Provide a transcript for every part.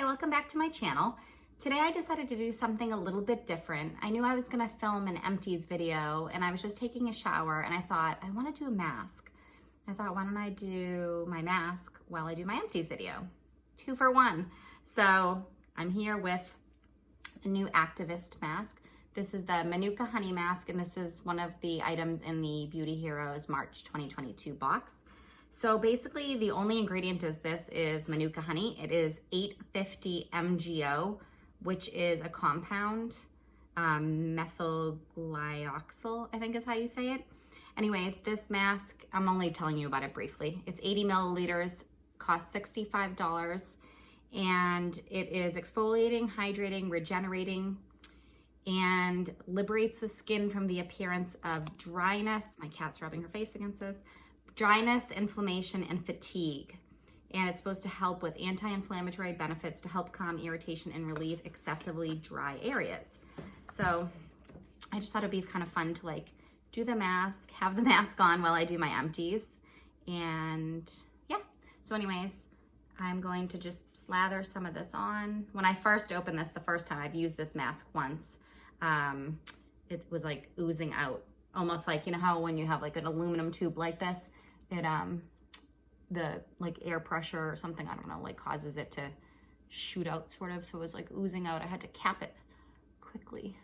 Hi, welcome back to my channel. Today I decided to do something a little bit different. I knew I was gonna film an empties video and I was just taking a shower and I thought, I wanna do a mask. I thought, why don't I do my mask while I do my empties video? 2 for 1. So I'm here with a new activist mask. This is the Manuka Honey Mask, and this is one of the items in the Beauty Heroes March 2022 box. So basically the only ingredient is Manuka honey. It is 850 MgO, which is a compound, methyl glyoxal, I think is how you say it. Anyways, this mask, I'm only telling you about it briefly. It's 80 milliliters, costs $65, and it is exfoliating, hydrating, regenerating, and liberates the skin from the appearance of dryness. My cat's rubbing her face against this. Dryness, inflammation, and fatigue. And it's supposed to help with anti-inflammatory benefits to help calm irritation and relieve excessively dry areas. So I just thought it'd be kind of fun to like do the mask, have the mask on while I do my empties. And yeah, so anyways, I'm going to just slather some of this on. When I first opened this, the first time I've used this mask once, it was like oozing out. Almost like, you know how when you have like an aluminum tube like this, it, the like air pressure or something, I don't know, like causes it to shoot out sort of. So it was like oozing out. I had to cap it quickly.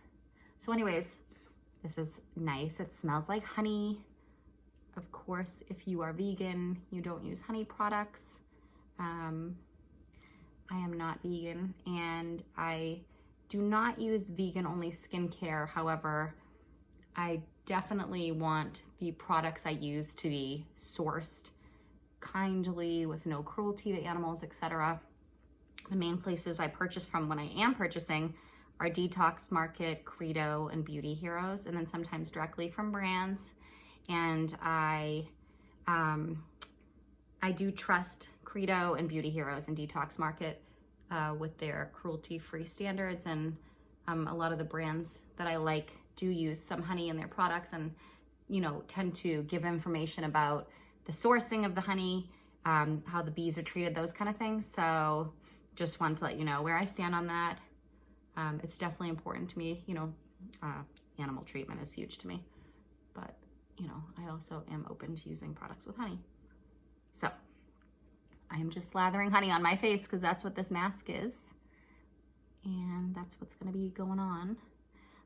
So anyways, this is nice. It smells like honey. Of course, if you are vegan, you don't use honey products. I am not vegan and I do not use vegan only skincare. However, I definitely want the products I use to be sourced kindly with no cruelty to animals, etc. The main places I purchase from when I am purchasing are Detox Market, Credo, and Beauty Heroes, and then sometimes directly from brands. And I do trust Credo and Beauty Heroes and Detox Market with their cruelty-free standards, and a lot of the brands that I like do use some honey in their products and, you know, tend to give information about the sourcing of the honey, how the bees are treated, those kind of things. So just wanted to let you know where I stand on that. It's definitely important to me, you know, animal treatment is huge to me, but you know, I also am open to using products with honey. So I am just slathering honey on my face because that's what this mask is. And that's what's gonna be going on.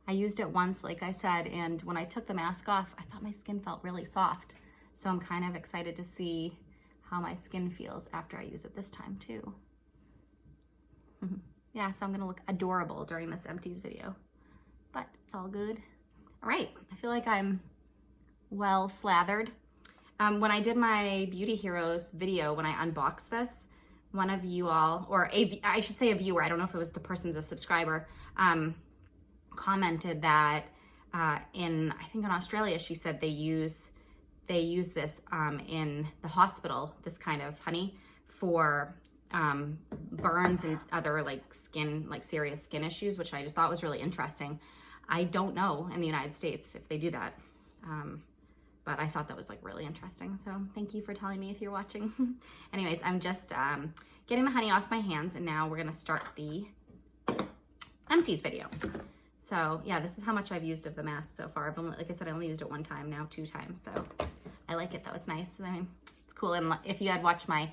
I used it once, like I said, and when I took the mask off, I thought my skin felt really soft. So I'm kind of excited to see how my skin feels after I use it this time too. Yeah, so I'm gonna look adorable during this empties video, but it's all good. All right, I feel like I'm well slathered. When I did my Beauty Heroes video, when I unboxed this, one of you all, or I should say a viewer, I don't know if it was the person's a subscriber, commented that I think in Australia, she said they use this in the hospital, this kind of honey for burns and other like skin, like serious skin issues, which I just thought was really interesting. I don't know in the United States if they do that, but I thought that was like really interesting. So thank you for telling me if you're watching. Anyways, I'm just getting the honey off my hands, and now we're gonna start the empties video. So yeah, this is how much I've used of the mask so far. I've only, like I said, I only used it 1 time, now 2 times. So I like it though, it's nice. I mean, it's cool. And if you had watched my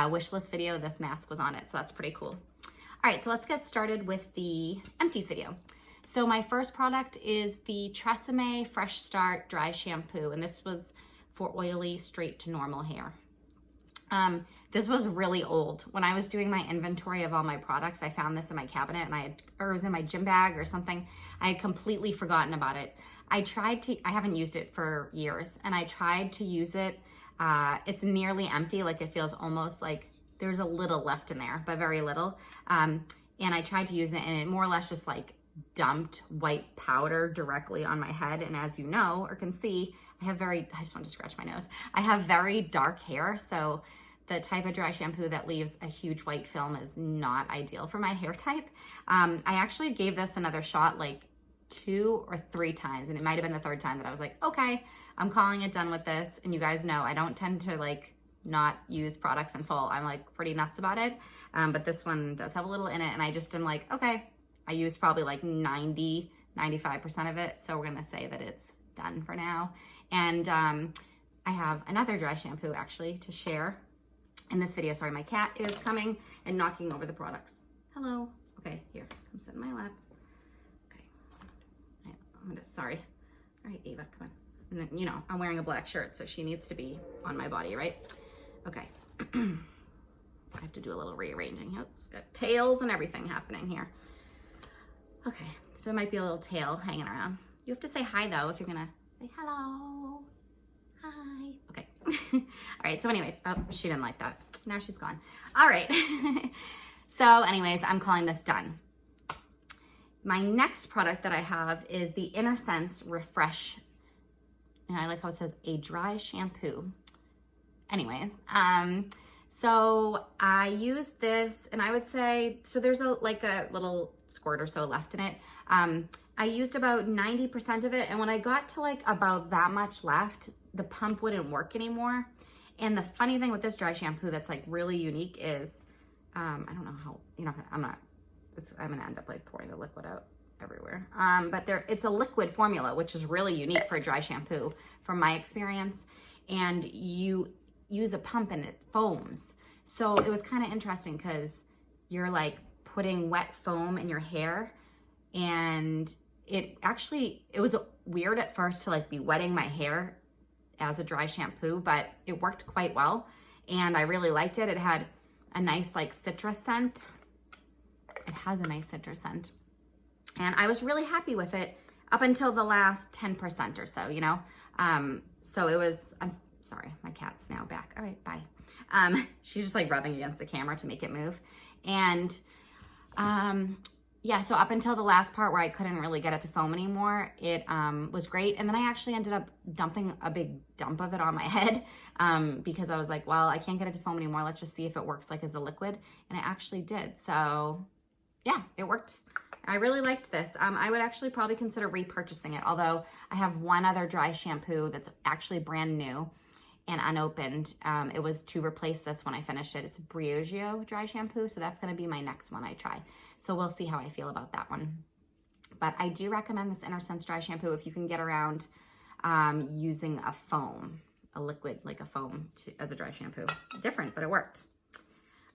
wish list video, this mask was on it. So that's pretty cool. All right, so let's get started with the empties video. So my first product is the Tresemme Fresh Start Dry Shampoo. And this was for oily, straight to normal hair. This was really old. When I was doing my inventory of all my products, I found this in my cabinet and or it was in my gym bag or something. I had completely forgotten about it. I haven't used it for years, and I tried to use it. It's nearly empty. Like it feels almost like there's a little left in there, but very little. And I tried to use it, and it more or less just like dumped white powder directly on my head. And as you know, or can see, I just want to scratch my nose. I have very dark hair, so the type of dry shampoo that leaves a huge white film is not ideal for my hair type. I actually gave this another shot like 2 or 3 times, and it might have been the 3rd time that I was like, okay, I'm calling it done with this. And you guys know I don't tend to like not use products in full. I'm like pretty nuts about it. But this one does have a little in it, and I just am like, okay, I used probably like 95% of it. So we're gonna say that it's done for now. And I have another dry shampoo actually to share in this video. Sorry, my cat is coming and knocking over the products. Hello. Okay, here, come sit in my lap. Okay, sorry. All right, Ava, come on. And then, you know, I'm wearing a black shirt, so she needs to be on my body, right? Okay. I have to do a little rearranging. It's got tails and everything happening here. Okay, so it might be a little tail hanging around. You have to say hi though if you're gonna say hello. Hi. Okay. All right, so anyways, oh, she didn't like that. Now she's gone. All right. So anyways, I'm calling this done. My next product that I have is the Inner Sense Refresh. And I like how it says a dry shampoo. Anyways, so I use this, and I would say, so there's like a little squirt or so left in it. I used about 90% of it, and when I got to like about that much left, the pump wouldn't work anymore. And the funny thing with this dry shampoo that's like really unique is, I don't know how, you know, I'm gonna end up like pouring the liquid out everywhere. But it's a liquid formula, which is really unique for a dry shampoo from my experience. And you use a pump and it foams. So it was kind of interesting because you're like putting wet foam in your hair, and it was weird at first to like be wetting my hair as a dry shampoo, but it worked quite well. And I really liked it. It had a nice like citrus scent. It has a nice citrus scent. And I was really happy with it up until the last 10% or so, you know? So it was, I'm sorry, my cat's now back. All right, bye. She's just like rubbing against the camera to make it move. And yeah, so up until the last part where I couldn't really get it to foam anymore, it was great. And then I actually ended up dumping a big dump of it on my head because I was like, well, I can't get it to foam anymore. Let's just see if it works like as a liquid. And it actually did. So yeah, it worked. I really liked this. I would actually probably consider repurchasing it, although I have one other dry shampoo that's actually brand new and unopened. It was to replace this when I finish it. It's Briogeo dry shampoo, so that's gonna be my next one I try. So we'll see how I feel about that one. But I do recommend this Inner Sense dry shampoo if you can get around using a foam, a liquid like a foam as a dry shampoo. Different, but it worked.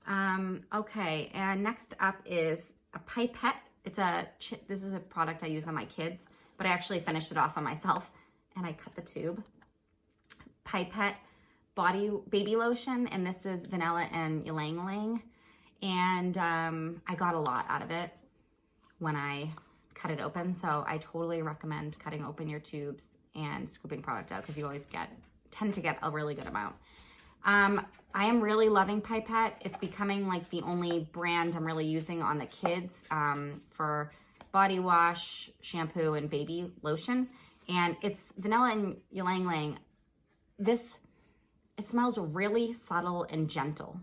Okay, and next up is a Pipette. This is a product I use on my kids, but I actually finished it off on myself and I cut the tube. Pipette baby lotion, and this is vanilla and ylang ylang. And I got a lot out of it when I cut it open, so I totally recommend cutting open your tubes and scooping product out because you always tend to get a really good amount. I am really loving Pipette. It's becoming like the only brand I'm really using on the kids for body wash, shampoo, and baby lotion. And it's vanilla and ylang ylang. It smells really subtle and gentle.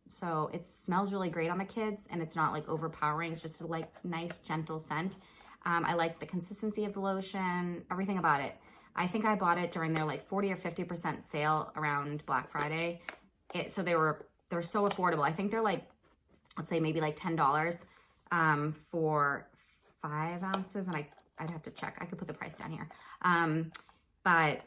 So it smells really great on the kids, and it's not like overpowering. It's just a like nice, gentle scent. I like the consistency of the lotion, everything about it. I think I bought it during their like 40 or 50% sale around Black Friday. So they were so affordable. I think they're like, let's say maybe like $10 for 5 ounces. And I'd have to check. I could put the price down here. But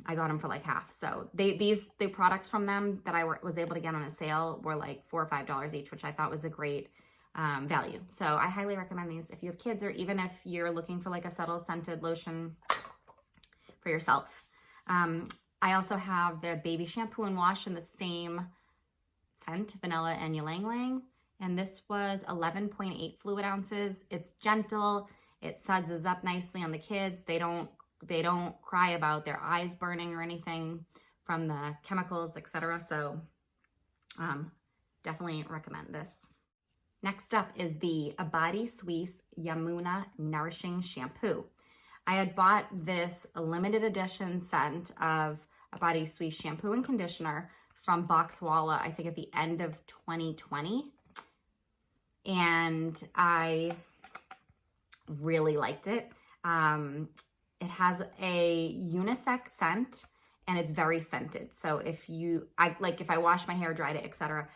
I got them for like half. So the products from them that I was able to get on a sale were like $4 or $5 each, which I thought was a great value. So I highly recommend these if you have kids, or even if you're looking for like a subtle scented lotion for yourself. I also have the baby shampoo and wash in the same scent, vanilla and ylang ylang. And this was 11.8 fluid ounces. It's gentle. It suds up nicely on the kids. They don't cry about their eyes burning or anything from the chemicals, etc. So definitely recommend this. Next up is the Abadi Swiss Yamuna Nourishing Shampoo. I had bought this limited edition scent of Abadi Swiss shampoo and conditioner from Boxwalla, I think at the end of 2020. And I really liked it. It has a unisex scent, and it's very scented. So if I wash my hair, dried it, etc.,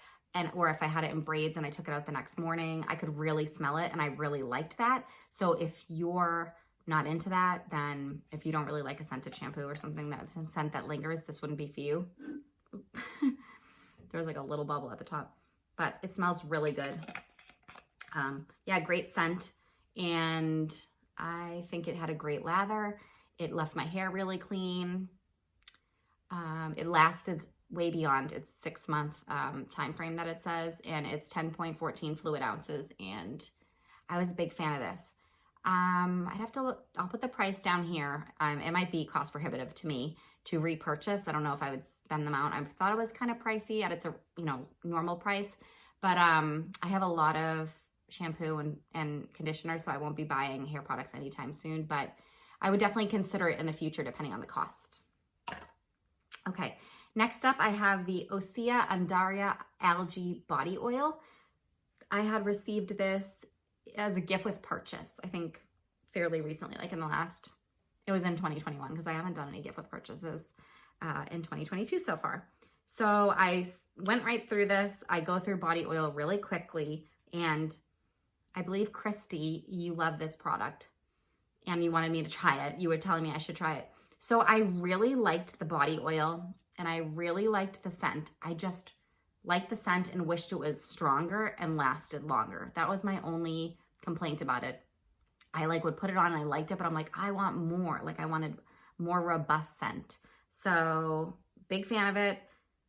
or if I had it in braids and I took it out the next morning, I could really smell it, and I really liked that. So if you're not into that, then if you don't really like a scented shampoo or something that's a scent that lingers, this wouldn't be for you. There's like a little bubble at the top, but it smells really good. Yeah, great scent, and I think it had a great lather. It left my hair really clean. It lasted way beyond its 6-month time frame that it says, and it's 10.14 fluid ounces, and I was a big fan of this. I'd have to look, I'll put the price down here. It might be cost prohibitive to me to repurchase. I don't know if I would spend the amount. I thought it was kind of pricey at its, normal price, but I have a lot of shampoo and conditioner, so I won't be buying hair products anytime soon, but I would definitely consider it in the future depending on the cost. Okay, next up I have the Osea Andaria Algae Body Oil. I had received this as a gift with purchase, I think fairly recently, like it was in 2021, because I haven't done any gift with purchases in 2022 so far. So I went right through this. I go through body oil really quickly, and I believe, Christy, you love this product and you wanted me to try it. You were telling me I should try it. So I really liked the body oil, and I really liked the scent. I just liked the scent and wished it was stronger and lasted longer. That was my only complaint about it. I would put it on and I liked it, but I'm like, I want more. Like, I wanted more robust scent. So big fan of it.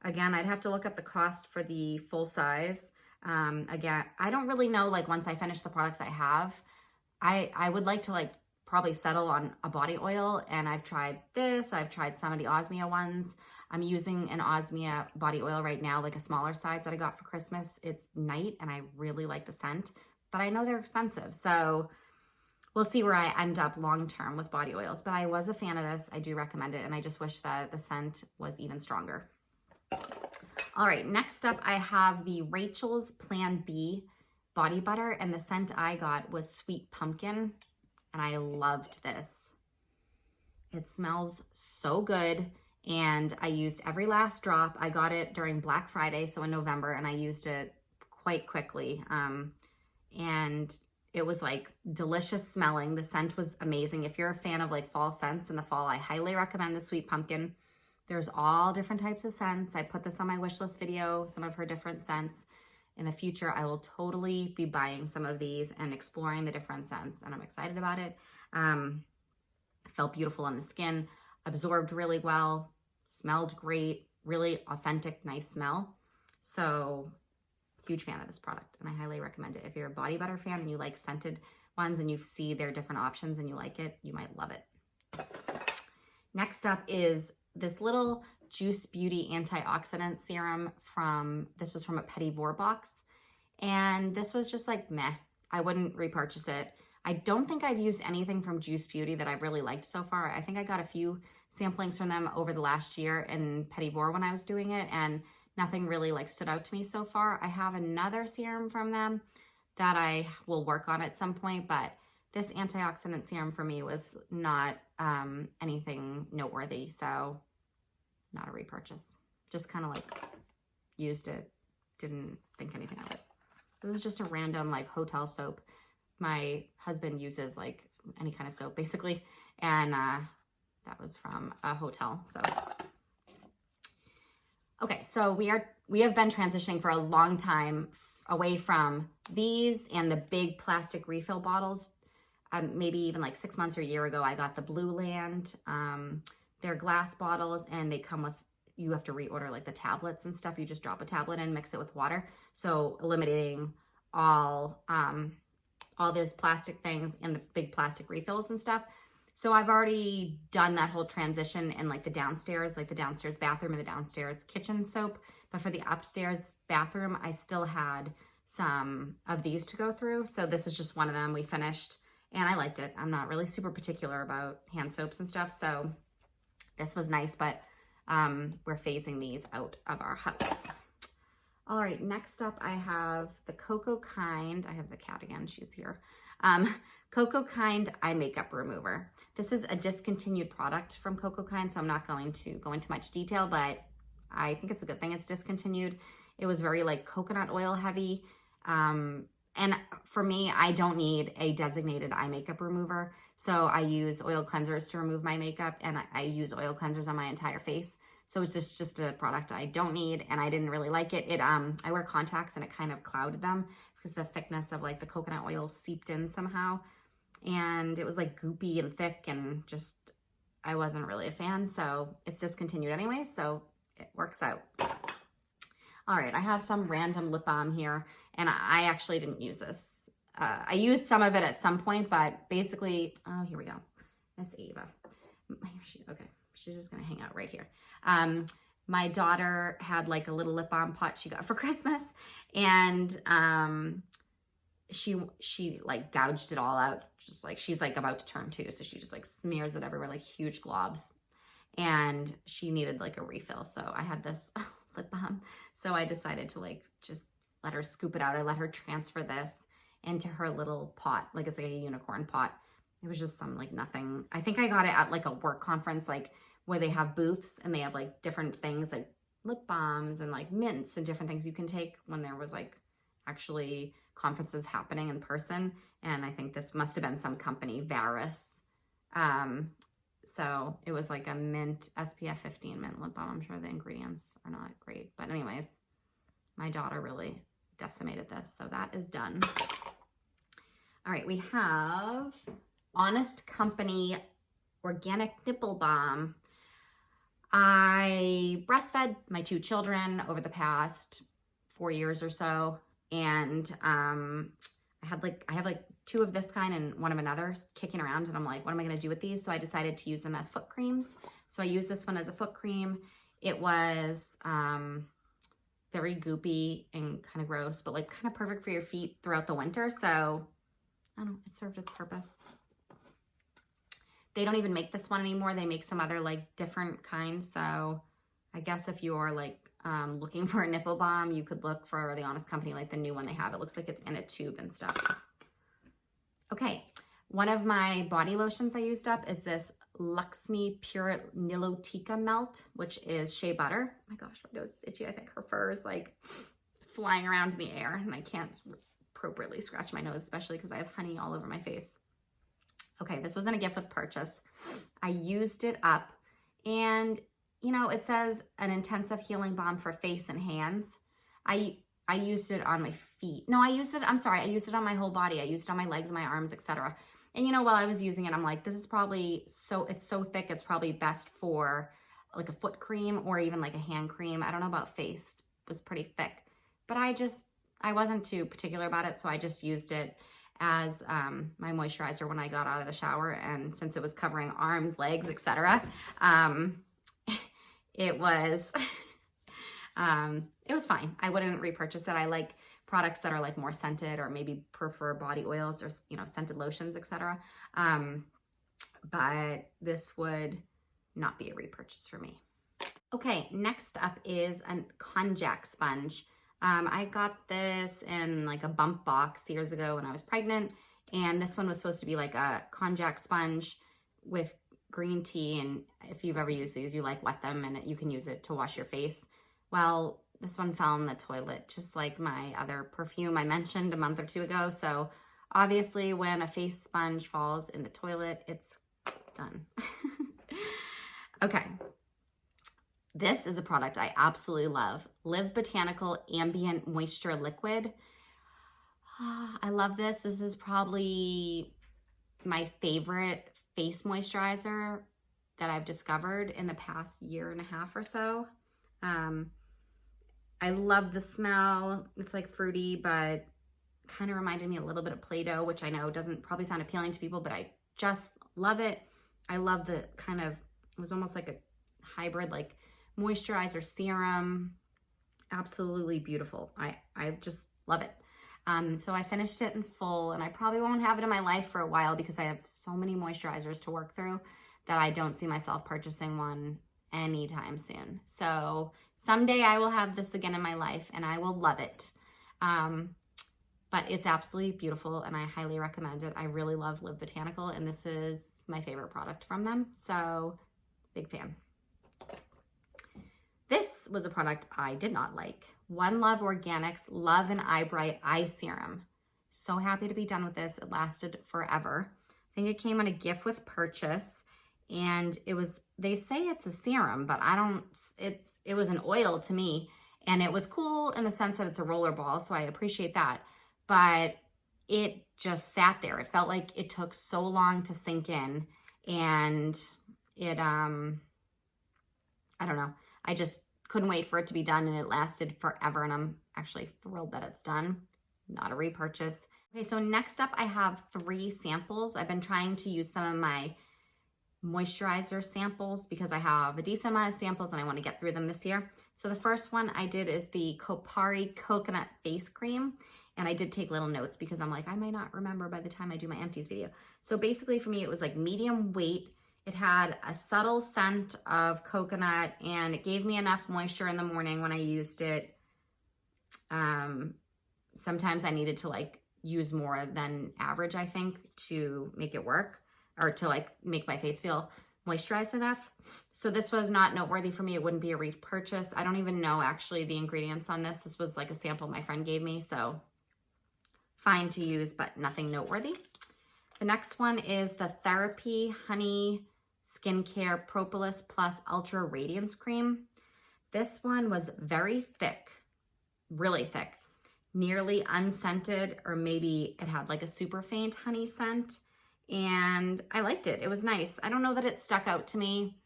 Again, I'd have to look up the cost for the full size. Again, I don't really know, once I finish the products I have, I would like to probably settle on a body oil, and I've tried this. I've tried some of the Osmia ones. I'm using an Osmia body oil right now, a smaller size that I got for Christmas. It's Night, and I really like the scent, but I know they're expensive. So we'll see where I end up long-term with body oils, but I was a fan of this. I do recommend it, and I just wish that the scent was even stronger. All right, next up I have the Rachel's Plan B body butter, and the scent I got was Sweet Pumpkin, and I loved this. It smells so good, and I used every last drop. I got it during Black Friday, so in November, and I used it quite quickly. And it was delicious smelling. The scent was amazing. If you're a fan of fall scents in the fall, I highly recommend the Sweet Pumpkin. There's all different types of scents. I put this on my wish list video, some of her different scents. In the future, I will totally be buying some of these and exploring the different scents, and I'm excited about it. Felt beautiful on the skin, absorbed really well, smelled great, really authentic, nice smell. So huge fan of this product, and I highly recommend it. If you're a body butter fan and you like scented ones and you see their different options and you like it, you might love it. Next up is this little Juice Beauty antioxidant serum this was from a Petit Vour box, and this was just meh. I wouldn't repurchase it. I don't think I've used anything from Juice Beauty that I've really liked so far. I think I got a few samplings from them over the last year in Petit Vour when I was doing it, and nothing really stood out to me so far. I have another serum from them that I will work on at some point, but this antioxidant serum for me was not anything noteworthy, so not a repurchase. Just kind of used it, didn't think anything of it. This is just a random hotel soap. My husband uses any kind of soap basically, and that was from a hotel. So okay, so we have been transitioning for a long time away from these and the big plastic refill bottles. Maybe even 6 months or a year ago, I got the Blue Land. They're glass bottles, and they come with, you have to reorder the tablets and stuff. You just drop a tablet in, mix it with water. So eliminating all these plastic things and the big plastic refills and stuff. So I've already done that whole transition in the downstairs, the downstairs bathroom and the downstairs kitchen soap. But for the upstairs bathroom, I still had some of these to go through. So this is just one of them we finished, and I liked it. I'm not really super particular about hand soaps and stuff, so this was nice, but we're phasing these out of our house. All right, next up I have the Cocokind. I have the cat again, she's here. Cocokind Eye Makeup Remover. This is a discontinued product from Cocokind, so I'm not going to go into much detail, but I think it's a good thing it's discontinued. It was very like coconut oil heavy. And for me, I don't need a designated eye makeup remover. So I use oil cleansers to remove my makeup, and I use oil cleansers on my entire face. So it's just a product I don't need, and I didn't really like it. I wear contacts and it kind of clouded them because the thickness of like the coconut oil seeped in somehow. And it was like goopy and thick, and just, I wasn't really a fan. So it's discontinued anyway, so it works out. All right, I have some random lip balm here, and I actually didn't use this. I used some of it at some point, but basically, oh, here we go. Miss Ava. Okay, she's just gonna hang out right here. My daughter had like a little lip balm pot she got for Christmas, and she like gouged it all out, just like, she's like about to turn 2, so she just like smears it everywhere, like huge globs, and she needed like a refill. So I had this lip balm, so I decided to like just let her scoop it out. I let her transfer this into her little pot, like it's like a unicorn pot. It was just some like nothing. I think I got it at like a work conference, like where they have booths and they have like different things like lip balms and like mints and different things you can take when there was like actually conferences happening in person. And I think this must have been some company, Varis. So it was like a mint SPF 15 mint lip balm. I'm sure the ingredients are not great, but anyways, my daughter really decimated this, so that is done. All right, we have Honest Co Organic Nipple Balm. I breastfed my 2 children over the past 4 years or so, and I have like 2 of this kind and 1 of another kicking around, and I'm like, what am I gonna do with these? So I decided to use them as foot creams. So I used this one as a foot cream. It was very goopy and kind of gross, but like kind of perfect for your feet throughout the winter. So I don't know, it served its purpose. They don't even make this one anymore. They make some other like different kinds. So I guess if you're like looking for a nipple balm, you could look for the Honest Company, like the new one they have. It looks like it's in a tube and stuff. Okay, one of my body lotions I used up is this Luxme Pure Nilotica Melt, which is shea butter. Oh my gosh, my nose is itchy. I think her fur is like flying around in the air, and I can't appropriately scratch my nose, especially because I have honey all over my face. Okay, this wasn't a gift with purchase. I used it up, and you know, it says an intensive healing balm for face and hands. I used it on my feet. No, I used it on my whole body. I used it on my legs, my arms, etc. And you know, while I was using it, I'm like, this is probably it's so thick, it's probably best for like a foot cream or even like a hand cream. I don't know about face, it was pretty thick. But I wasn't too particular about it, so I just used it as my moisturizer when I got out of the shower. And since it was covering arms, legs, etc., it was fine. I wouldn't repurchase it. I like products that are like more scented, or maybe prefer body oils or, you know, scented lotions, etc. But this would not be a repurchase for me. Okay, next up is a Konjac Sponge. I got this in like a bump box years ago when I was pregnant, and this one was supposed to be like a Konjac sponge with green tea, and if you've ever used these, you like wet them and you can use it to wash your face. Well, this one fell in the toilet, just like my other perfume I mentioned a month or 2 ago. So obviously when a face sponge falls in the toilet, it's done. Okay. This is a product I absolutely love. Botanical Ambient Moisture Liquid. I love this. This is probably my favorite face moisturizer that I've discovered in the past 1.5 years or so. I love the smell. It's like fruity, but kind of reminded me a little bit of Play-Doh, which I know doesn't probably sound appealing to people, but I just love it. I love the kind of, it was almost like a hybrid, like moisturizer serum. Absolutely beautiful. I just love it. So I finished it in full, and I probably won't have it in my life for a while because I have so many moisturizers to work through that I don't see myself purchasing one anytime soon. So Someday I will have this again in my life and I will love it. But it's absolutely beautiful and I highly recommend it. I really love Live Botanical and this is my favorite product from them. So big fan. This was a product I did not like. One Love Organics Love and Eye Bright Eye Serum. So happy to be done with this. It lasted forever. I think it came on a gift with purchase and it was, they say it's a serum, but it was an oil to me and it was cool in the sense that it's a roller ball. So I appreciate that, but it just sat there. It felt like it took so long to sink in and it, I don't know. I just couldn't wait for it to be done and it lasted forever and I'm actually thrilled that it's done. Not a repurchase. Okay, so next up I have 3 samples. I've been trying to use some of my moisturizer samples because I have a decent amount of samples and I want to get through them this year. So the first one I did is the Kopari Coconut Face Cream. And I did take little notes because I'm like, I might not remember by the time I do my empties video. So basically for me, it was like medium weight. It had a subtle scent of coconut and it gave me enough moisture in the morning when I used it. Sometimes I needed to like use more than average, I think, to make it work or to like make my face feel moisturized enough. So this was not noteworthy for me. It wouldn't be a repurchase. I don't even know actually the ingredients on this. This was like a sample my friend gave me. So fine to use, but nothing noteworthy. The next one is the Therapy Honey Skincare Propolis Plus Ultra Radiance Cream. This one was very thick, really thick, nearly unscented, or maybe it had like a super faint honey scent, and I liked it. It was nice. I don't know that it stuck out to me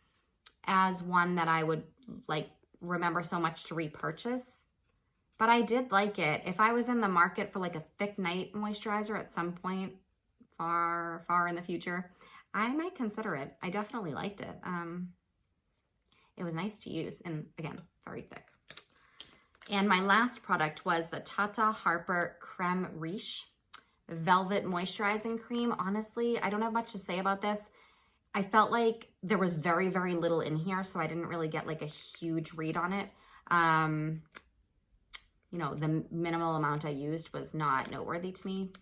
as one that I would like remember so much to repurchase, but I did like it. If I was in the market for like a thick night moisturizer at some point far, far in the future, I might consider it. I definitely liked it. It was nice to use and again, very thick. And my last product was the Tata Harper Creme Riche Velvet Moisturizing Cream. Honestly, I don't have much to say about this. I felt like there was very, very little in here, so I didn't really get like a huge read on it. You know, the minimal amount I used was not noteworthy to me,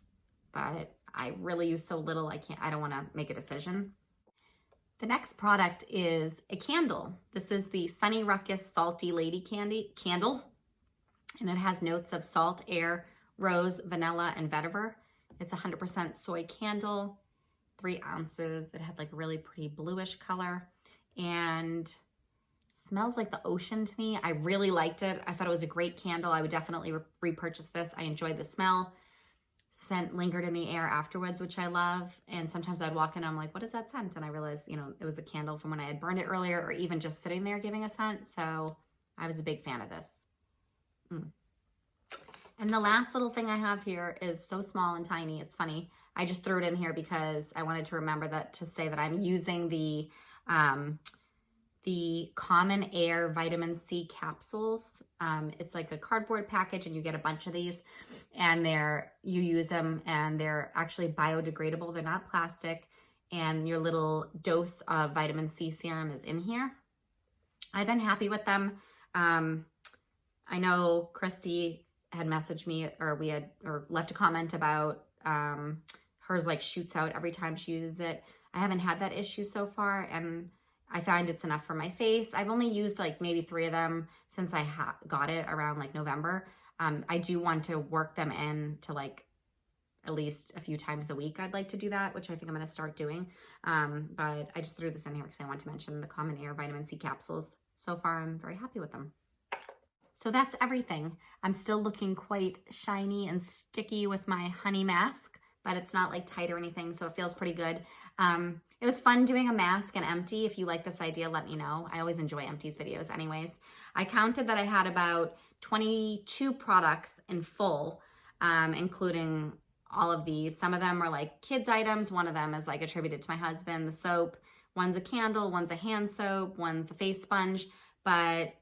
but I really use so little, I don't want to make a decision. The next product is a candle. This is the Sunny Ruckus Salty Lady Candle, and it has notes of salt, air, rose, vanilla, and vetiver. It's 100% soy candle, 3 ounces. It had like a really pretty bluish color and smells like the ocean to me. I really liked it. I thought it was a great candle. I would definitely repurchase this. I enjoyed the smell. Scent lingered in the air afterwards, which I love. And sometimes I'd walk in and I'm like, what is that scent? And I realized, you know, it was a candle from when I had burned it earlier or even just sitting there giving a scent. So I was a big fan of this. And the last little thing I have here is so small and tiny. It's funny. I just threw it in here because I wanted to remember that to say that I'm using the Common Air Vitamin C Capsules. It's like a cardboard package and you get a bunch of these and you use them and they're actually biodegradable. They're not plastic and your little dose of vitamin C serum is in here. I've been happy with them. I know Christy had messaged me or left a comment about hers like shoots out every time she uses it. I haven't had that issue so far and I find it's enough for my face. I've only used like maybe 3 of them since I got it around like November. I do want to work them in to like at least a few times a week. I'd like to do that, which I think I'm going to start doing. But I just threw this in here because I want to mention the Common Air Vitamin C Capsules. So far, I'm very happy with them. So that's everything. I'm still looking quite shiny and sticky with my honey mask, but it's not like tight or anything, so it feels pretty good. It was fun doing a mask and empty. If you like this idea, let me know. I always enjoy empties videos anyways. I counted that I had about 22 products in full, including all of these. Some of them are like kids items. One of them is like attributed to my husband, the soap. One's a candle, one's a hand soap, one's the face sponge. But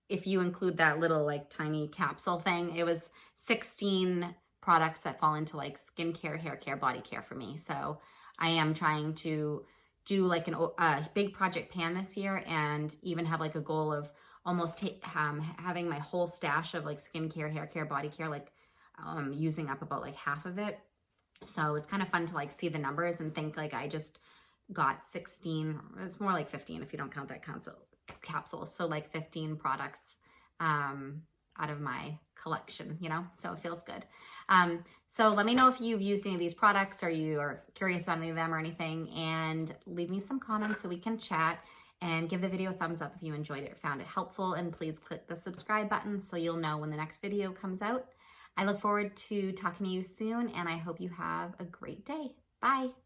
if you include that little like tiny capsule thing, it was 16 products that fall into like skincare, hair care, body care for me. So I am trying to do like a big project pan this year and even have like a goal of almost having my whole stash of like skincare, hair care, body care, like using up about like half of it. So it's kind of fun to like see the numbers and think like I just got 16, it's more like 15 if you don't count that capsule. So like 15 products out of my collection, you know, so it feels good. So let me know if you've used any of these products or you are curious about any of them or anything, and leave me some comments so we can chat, and give the video a thumbs up if you enjoyed it or found it helpful, and please click the subscribe button so you'll know when the next video comes out. I look forward to talking to you soon, and I hope you have a great day. Bye.